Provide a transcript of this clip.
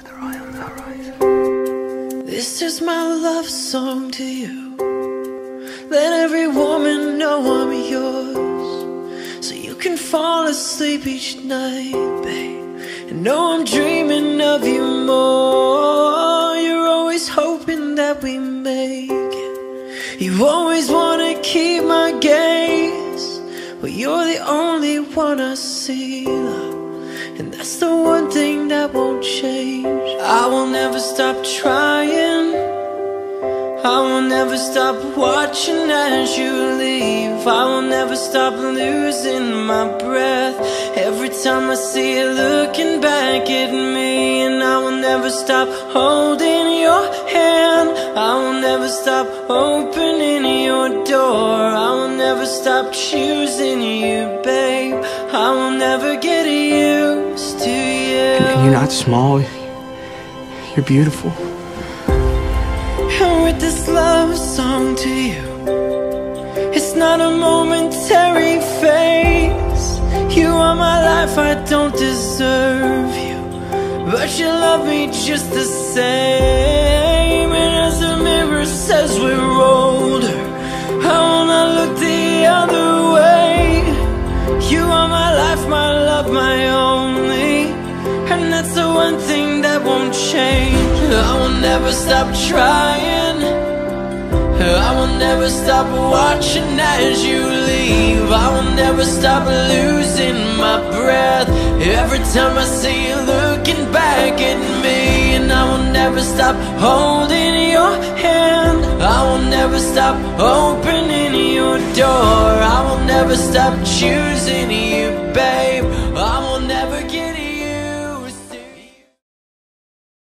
with royal horizon. This is my love song to you. Let every woman know I'm yours, so you can fall asleep each night, babe, and know I'm dreaming of you more. You're always hoping that we make it. You always wanna keep my gaze. Well, you're the only one I see, love, and that's the one thing that won't change. I will never stop trying. I will never stop watching as you leave. I will never stop losing my breath every time I see you looking back at me. And I will never stop holding your hand. I will never stop opening your door. I will never stop choosing you, babe. I will never get used to you. And you're not small. You're beautiful. And with this love song to you, it's not a momentary phase. You are my life, I don't deserve you, but you love me just the same. And as the mirror says we're older, I will not look the other way. You are my life, my love, my only, and that's the one thing that won't change. I will never stop trying. I will never stop watching as you leave. I will never stop losing my breath every time I see you looking back at me. And I will never stop holding your hand. I will never stop opening your door. I will never stop choosing you, babe.